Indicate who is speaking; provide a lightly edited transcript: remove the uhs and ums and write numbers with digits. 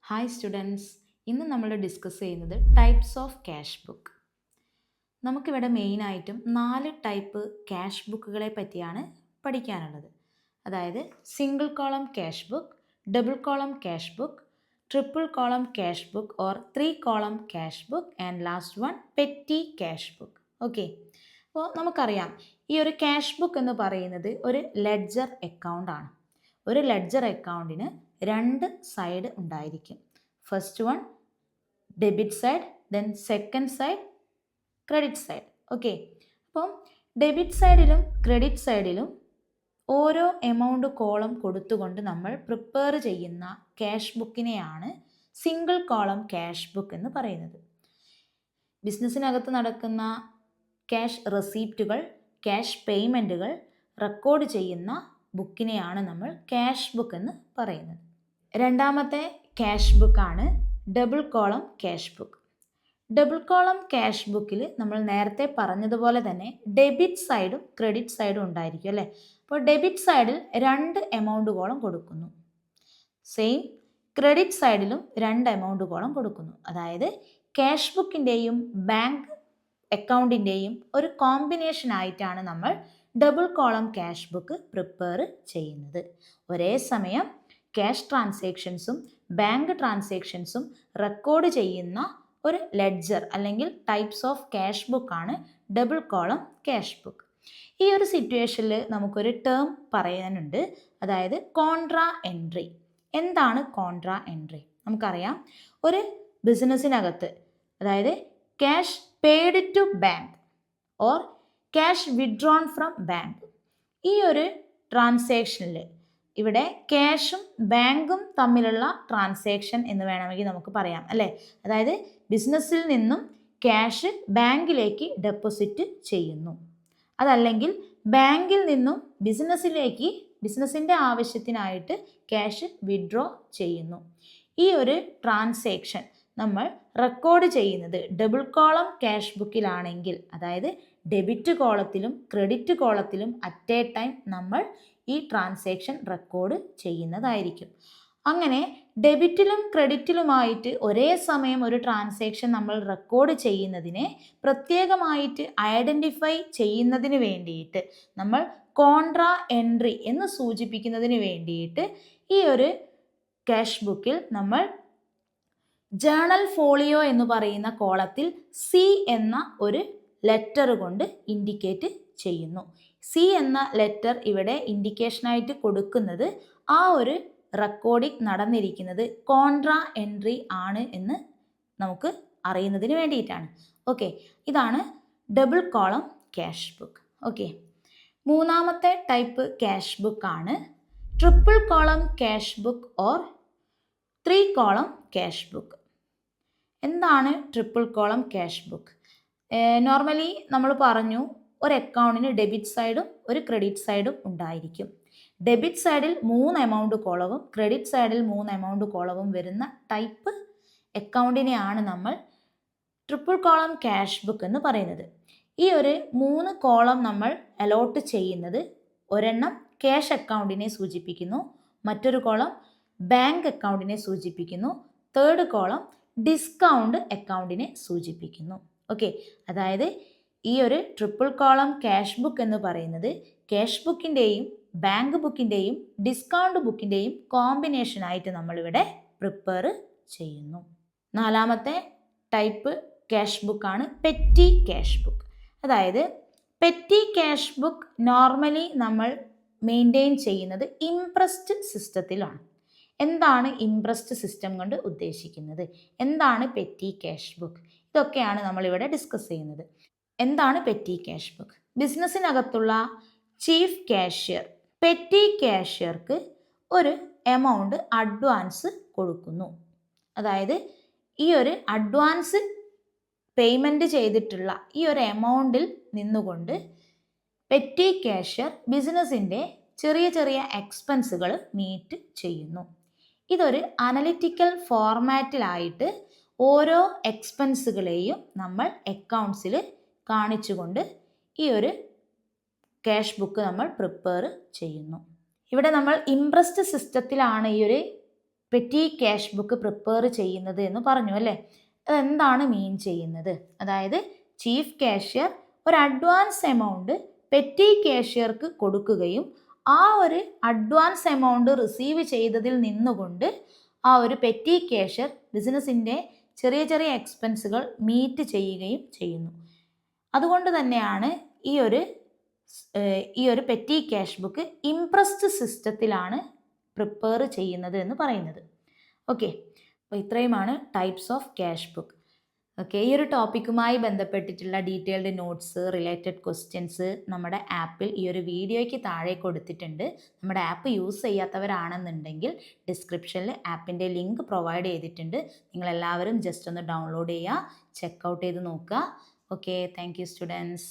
Speaker 1: Hi students, ഇന്ന് നമ്മൾ discuss ചെയ്യുന്നത് ടൈപ്സ് ഓഫ് ക്യാഷ് ബുക്ക്. നമുക്കിവിടെ മെയിനായിട്ടും 4 ടൈപ്പ് ക്യാഷ് ബുക്കുകളെ പറ്റിയാണ് പഠിക്കാനുള്ളത്. അതായത് single column cash book, double column cash book, triple column cash book or 3 column cash book and last one petty cash book. Okay, അപ്പോൾ നമുക്കറിയാം ഈ ഒരു ക്യാഷ് ബുക്ക് എന്ന് പറയുന്നത് ഒരു ലെഡ്ജർ അക്കൗണ്ട് ആണ്. ഒരു ലെഡ്ജർ അക്കൗണ്ടിന് 2 സൈഡ് ഉണ്ടായിരിക്കും. First one debit side, then second side credit side. Okay, അപ്പം ഡെബിറ്റ് സൈഡിലും ക്രെഡിറ്റ് സൈഡിലും ഓരോ എമൗണ്ട് കോളം കൊടുത്തുകൊണ്ട് നമ്മൾ പ്രിപ്പയർ ചെയ്യുന്ന ക്യാഷ് ബുക്കിനെയാണ് സിംഗിൾ കോളം ക്യാഷ് ബുക്ക് എന്ന് പറയുന്നത്. ബിസിനസ്സിനകത്ത് നടക്കുന്ന ക്യാഷ് റെസീപ്റ്റുകൾ, ക്യാഷ് പേയ്മെൻറ്റുകൾ റെക്കോർഡ് ചെയ്യുന്ന ബുക്കിനെയാണ് നമ്മൾ ക്യാഷ് ബുക്ക് എന്ന് പറയുന്നത്. രണ്ടാമത്തെ ക്യാഷ് ബുക്കാണ് double column cash book. Double column cash ബുക്കിൽ നമ്മൾ നേരത്തെ പറഞ്ഞതുപോലെ തന്നെ ഡെബിറ്റ് സൈഡും ക്രെഡിറ്റ് സൈഡും ഉണ്ടായിരിക്കും അല്ലേ. അപ്പോൾ ഡെബിറ്റ് സൈഡിൽ 2 എമൗണ്ട് കോളം കൊടുക്കുന്നു. സെയിം ക്രെഡിറ്റ് സൈഡിലും 2 എമൗണ്ട് കോളം കൊടുക്കുന്നു. അതായത് ക്യാഷ് ബുക്കിൻ്റെയും ബാങ്ക് അക്കൗണ്ടിൻ്റെയും ഒരു കോമ്പിനേഷൻ ആയിട്ടാണ് നമ്മൾ double column cash book prepare ചെയ്യുന്നത്. ഒരേ സമയം ക്യാഷ് ട്രാൻസാക്ഷൻസും ബാങ്ക് ട്രാൻസാക്ഷൻസും റെക്കോർഡ് ചെയ്യുന്ന ഒരു ലെഡ്ജർ അല്ലെങ്കിൽ ടൈപ്സ് ഓഫ് ക്യാഷ് ബുക്കാണ് ഡബിൾ കോളം ക്യാഷ് ബുക്ക്. ഈ ഒരു സിറ്റുവേഷനിൽ നമുക്കൊരു ടേം പറയാനുണ്ട്, അതായത് കോൺട്രാ എൻട്രി. എന്താണ് കോൺട്രാ എൻട്രി? നമുക്കറിയാം, ഒരു ബിസിനസ്സിനകത്ത് അതായത് cash paid to bank or cash withdrawn from bank, ഈ ഒരു ട്രാൻസാക്ഷനിൽ ഇവിടെ ക്യാഷും ബാങ്കും തമ്മിലുള്ള ട്രാൻസാക്ഷൻ എന്ന് വേണമെങ്കിൽ നമുക്ക് പറയാം അല്ലേ. അതായത് ബിസിനസ്സിൽ നിന്നും ക്യാഷ് ബാങ്കിലേക്ക് ഡെപ്പോസിറ്റ് ചെയ്യുന്നു, അതല്ലെങ്കിൽ ബാങ്കിൽ നിന്നും ബിസിനസ്സിലേക്ക് ബിസിനസ്സിൻ്റെ ആവശ്യത്തിനായിട്ട് ക്യാഷ് വിഡ്രോ ചെയ്യുന്നു. ഈ ഒരു ട്രാൻസാക്ഷൻ നമ്മൾ റെക്കോർഡ് ചെയ്യുന്നത് ഡബിൾ കോളം ക്യാഷ് ബുക്കിലാണെങ്കിൽ, അതായത് ഡെബിറ്റ് കോളത്തിലും ക്രെഡിറ്റ് കോളത്തിലും അറ്റ് എ ടൈം നമ്മൾ ഈ ട്രാൻസാക്ഷൻ റെക്കോർഡ് ചെയ്യുന്നതായിരിക്കും. അങ്ങനെ ഡെബിറ്റിലും ക്രെഡിറ്റിലുമായിട്ട് ഒരേ സമയം ഒരു ട്രാൻസാക്ഷൻ നമ്മൾ റെക്കോർഡ് ചെയ്യുന്നതിനെ പ്രത്യേകമായിട്ട് ഐഡൻറ്റിഫൈ ചെയ്യുന്നതിന് വേണ്ടിയിട്ട് നമ്മൾ കോൺട്രാ എൻട്രി എന്ന് സൂചിപ്പിക്കുന്നതിന് വേണ്ടിയിട്ട് ഈ ഒരു ക്യാഷ് ബുക്കിൽ നമ്മൾ ജേണൽ ഫോളിയോ എന്ന് പറയുന്ന കോളത്തിൽ സി എന്ന ഒരു ലെറ്റർ കൊണ്ട് ഇൻഡിക്കേറ്റ് ചെയ്യുന്നു. സി എന്ന ലെറ്റർ ഇവിടെ ഇൻഡിക്കേഷനായിട്ട് കൊടുക്കുന്നത് ആ ഒരു റെക്കോർഡിംഗ് നടന്നിരിക്കുന്നത് കോൺട്രാ എൻട്രി ആണ് എന്ന് നമുക്ക് അറിയുന്നതിന് വേണ്ടിയിട്ടാണ്. ഓക്കെ, ഇതാണ് double column cash book. Okay, മൂന്നാമത്തെ ടൈപ്പ് ക്യാഷ് ബുക്കാണ് triple column cash book or 3 column cash book. എന്താണ് triple column cash book? Normally നമ്മൾ പറഞ്ഞു, ഒരു അക്കൗണ്ടിന് ഡെബിറ്റ് സൈഡും ഒരു ക്രെഡിറ്റ് സൈഡും ഉണ്ടായിരിക്കും. ഡെബിറ്റ് സൈഡിൽ 3 എമൗണ്ട് കോളവും ക്രെഡിറ്റ് സൈഡിൽ 3 എമൗണ്ട് കോളവും വരുന്ന ടൈപ്പ് അക്കൗണ്ടിനെയാണ് നമ്മൾ ട്രിപ്പിൾ കോളം ക്യാഷ് ബുക്ക് എന്ന് പറയുന്നത്. ഈ ഒരു 3 കോളം നമ്മൾ അലോട്ട് ചെയ്യുന്നത്, ഒരെണ്ണം ക്യാഷ് അക്കൗണ്ടിനെ സൂചിപ്പിക്കുന്നു, മറ്റൊരു കോളം ബാങ്ക് അക്കൗണ്ടിനെ സൂചിപ്പിക്കുന്നു, തേർഡ് കോളം ഡിസ്കൗണ്ട് അക്കൗണ്ടിനെ സൂചിപ്പിക്കുന്നു. ഓക്കെ, അതായത് ഈ ഒരു ട്രിപ്പിൾ കോളം ക്യാഷ് ബുക്ക് എന്ന് പറയുന്നത് ക്യാഷ് ബുക്കിൻ്റെയും ബാങ്ക് ബുക്കിൻ്റെയും ഡിസ്കൗണ്ട് ബുക്കിൻ്റെയും കോമ്പിനേഷനായിട്ട് നമ്മളിവിടെ പ്രിപ്പയർ ചെയ്യുന്നു. നാലാമത്തെ ടൈപ്പ് ക്യാഷ് ബുക്കാണ് പെറ്റി ക്യാഷ് ബുക്ക്. അതായത് പെറ്റി ക്യാഷ് ബുക്ക് നോർമലി നമ്മൾ മെയിൻറ്റെയിൻ ചെയ്യുന്നത് ഇംപ്രസ്ഡ് സിസ്റ്റത്തിലാണ്. എന്താണ് ഇംപ്രസ്ഡ് സിസ്റ്റം കൊണ്ട് ഉദ്ദേശിക്കുന്നത്? എന്താണ് പെറ്റി ക്യാഷ് ബുക്ക്? ഇതൊക്കെയാണ് നമ്മളിവിടെ ഡിസ്കസ് ചെയ്യുന്നത്. എന്താണ് പെറ്റി ക്യാഷ് ബുക്ക്? ബിസിനസ്സിനകത്തുള്ള ചീഫ് ക്യാഷ്യർ പെറ്റി ക്യാഷ്യർക്ക് ഒരു എമൗണ്ട് അഡ്വാൻസ് കൊടുക്കുന്നു. അതായത് ഈ ഒരു അഡ്വാൻസ് പേയ്മെൻറ്റ് ചെയ്തിട്ടുള്ള ഈ ഒരു എമൗണ്ടിൽ നിന്നുകൊണ്ട് പെറ്റി ക്യാഷ്യർ ബിസിനസ്സിൻ്റെ ചെറിയ ചെറിയ എക്സ്പെൻസുകൾ മീറ്റ് ചെയ്യുന്നു. ഇതൊരു അനലിറ്റിക്കൽ ഫോർമാറ്റിലായിട്ട് ഓരോ എക്സ്പെൻസുകളെയും നമ്മൾ അക്കൗണ്ട്സിൽ കാണിച്ചുകൊണ്ട് ഈ ഒരു ക്യാഷ് ബുക്ക് നമ്മൾ പ്രിപ്പയർ ചെയ്യുന്നു. ഇവിടെ നമ്മൾ ഇംപ്രസ്ഡ് സിസ്റ്റത്തിലാണ് ഈ ഒരു പെറ്റി ക്യാഷ് ബുക്ക് പ്രിപ്പയർ ചെയ്യുന്നത് എന്ന് പറഞ്ഞു അല്ലേ. അതെന്താണ് മീൻ ചെയ്യുന്നത്? അതായത് ചീഫ് കാഷ്യർ ഒരു അഡ്വാൻസ് എമൗണ്ട് പെറ്റി കാഷ്യർക്ക് കൊടുക്കുകയും ആ ഒരു അഡ്വാൻസ് എമൗണ്ട് റിസീവ് ചെയ്തതിൽ നിന്നുകൊണ്ട് ആ ഒരു പെറ്റി കാഷ്യർ ബിസിനസ്സിൻ്റെ ചെറിയ ചെറിയ എക്സ്പെൻസുകൾ മീറ്റ് ചെയ്യുകയും ചെയ്യുന്നു. അതുകൊണ്ട് തന്നെയാണ് ഈ ഒരു പെറ്റി ക്യാഷ് ബുക്ക് ഇംപ്രസ്ഡ് സിസ്റ്റത്തിലാണ് പ്രിപ്പയർ ചെയ്യുന്നത് എന്ന് പറയുന്നത്. ഓക്കെ, അപ്പോൾ ഇത്രയുമാണ് types of cash book. Okay, ഈ ഒരു ടോപ്പിക്കുമായി ബന്ധപ്പെട്ടിട്ടുള്ള ഡീറ്റെയിൽഡ് നോട്ട്സ്, റിലേറ്റഡ് ക്വസ്റ്റ്യൻസ് നമ്മുടെ ആപ്പിൽ ഈ ഒരു വീഡിയോയ്ക്ക് താഴെ കൊടുത്തിട്ടുണ്ട്. നമ്മുടെ ആപ്പ് യൂസ് ചെയ്യാത്തവരാണെന്നുണ്ടെങ്കിൽ ഡിസ്ക്രിപ്ഷനിൽ ആപ്പിൻ്റെ ലിങ്ക് പ്രൊവൈഡ് ചെയ്തിട്ടുണ്ട്. നിങ്ങളെല്ലാവരും ജസ്റ്റ് ഒന്ന് ഡൗൺലോഡ് ചെയ്യുക, ചെക്കൗട്ട് ചെയ്ത് നോക്കുക. Okay, thank you students.